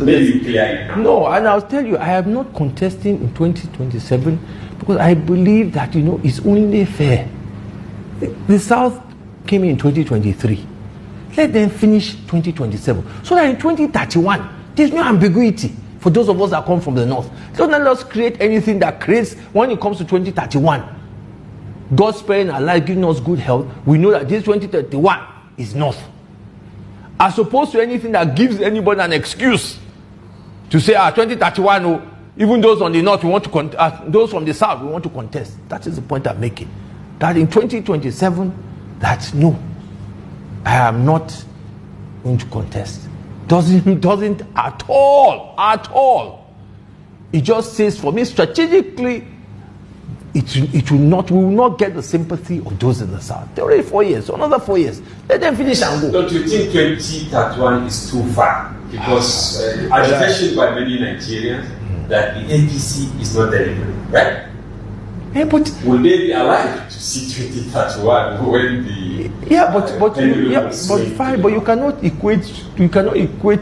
Maybe clear. No, and I'll tell you, I am not contesting in 2027 because I believe that, it's only fair. The South came in 2023. Let them finish 2027. So that in 2031, there's no ambiguity for those of us that come from the North. Don't let us create anything that creates, when it comes to 2031, God sparing our life, giving us good health, we know that this 2031 is North. As opposed to anything that gives anybody an excuse to say, 2031, oh, even those on the North, we want to those from the South, we want to contest. That is the point I'm making. That in 2027, that's no. I am not going to contest. Doesn't at all. It just says for me strategically, we will not get the sympathy of those in the South. They're already 4 years, so another 4 years. Let them finish and go. Don't you think 2031 is too far? Because agitation by many Nigerians that the APC is not delivering, right? Yeah, but will they be alive to see 2031 when the but you cannot equate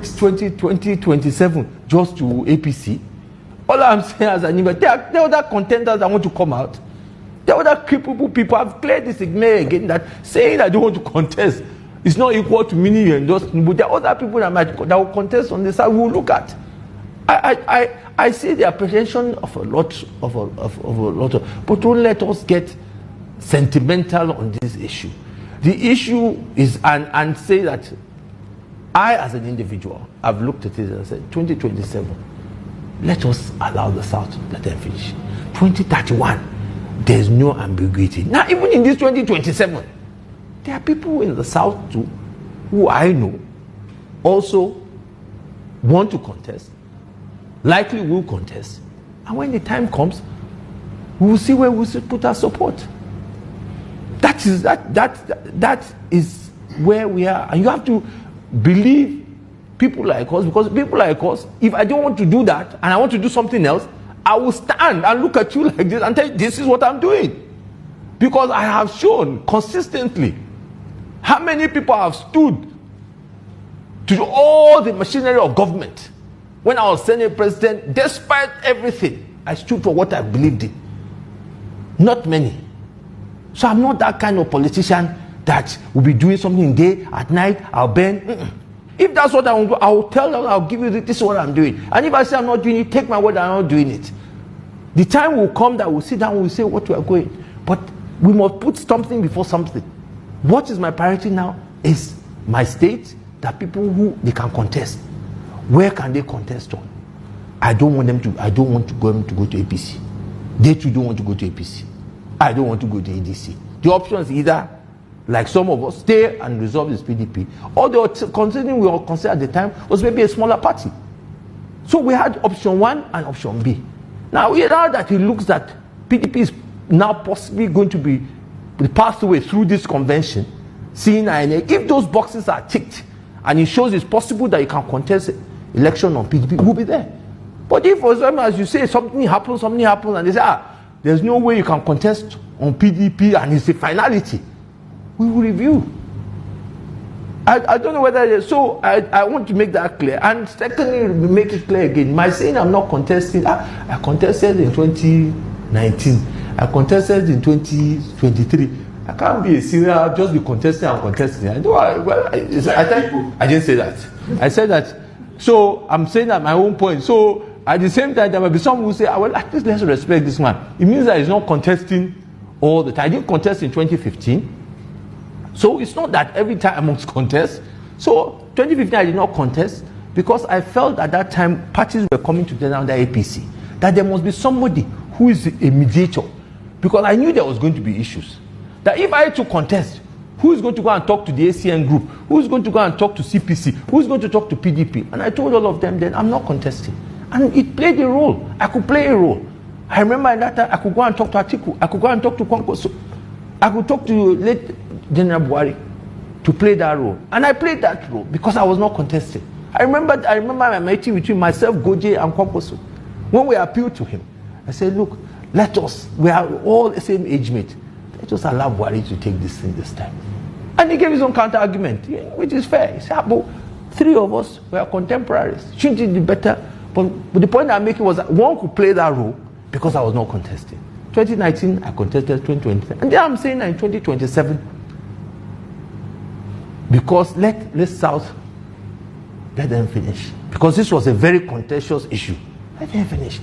2027 just to APC. All I'm saying as an investor, there are other contenders that want to come out. There are other people have cleared this again that saying that they want to contest is not equal to meaning you endorse. But there are other people that will contest on this side. We will look at. I see the apprehension of a lot, but don't let us get sentimental on this issue. The issue is, and say that I, as an individual, have looked at it and said, 2027, let us allow the South to let them finish. 2031, there's no ambiguity. Now, even in this 2027, there are people in the South too, who I know, also want to contest. Likely will contest, and when the time comes, we will see where we should put our support. That is where we are, and you have to believe people like us, because people like us, if I don't want to do that and I want to do something else, I will stand and look at you like this and tell you this is what I'm doing, because I have shown consistently how many people have stood to all the machinery of government. When I was Senate President, despite everything, I stood for what I believed in. Not many. So I'm not that kind of politician that will be doing something day, at night, I'll bend. If that's what I want to do, I'll tell them, I'll give you this is what I'm doing. And if I say I'm not doing it, take my word, I'm not doing it. The time will come that we'll sit down, we'll say what we are going. But we must put something before something. What is my priority now is my state, that people who they can contest. Where can they contest on? I don't want them to go to APC. They too don't want to go to APC. I don't want to go to ADC. The option is either, like some of us, stay and resolve this PDP, or they were considering, we were considered at the time, was maybe a smaller party. So we had option 1 and option B. Now that it looks that PDP is now possibly going to be the pathway through this convention, seeing INEC, if those boxes are ticked, and it shows it's possible that you can contest election on PDP, will be there. But if, for example, as you say, something happens, and they say, there's no way you can contest on PDP and it's a finality, we will review. I don't know whether, so I want to make that clear. And secondly, make it clear again, my saying I'm not contesting, I contested in 2019, I contested in 2023. I can't be a serial, just be contesting and contesting. I didn't say that. I said that. So I'm saying at my own point. So at the same time, there will be some who say, well, at least let's respect this man. It means that he's not contesting all the time. I didn't contest in 2015. So it's not that every time I must contest. So 2015 I did not contest because I felt at that time parties were coming together under APC. That there must be somebody who is a mediator. Because I knew there was going to be issues. That if I had to contest, who is going to go and talk to the ACN group? Who is going to go and talk to CPC? Who is going to talk to PDP? And I told all of them then, I'm not contesting. And it played a role. I could play a role. I remember at that time, I could go and talk to Atiku. I could go and talk to Kwankwaso. I could talk to late General Buhari to play that role. And I played that role because I was not contesting. I remember my meeting between myself, Goje, and Kwankwaso. When we appealed to him, I said, look, we are all the same age mate. Let us allow Buhari to take this thing this time. And he gave his own counter argument, which is fair. He said, three of us were contemporaries. Shouldn't it be better? But the point I'm making was that one could play that role because I was not contesting. 2019, I contested 2020. And then I'm saying that in 2027, because let South, let them finish. Because this was a very contentious issue. Let them finish.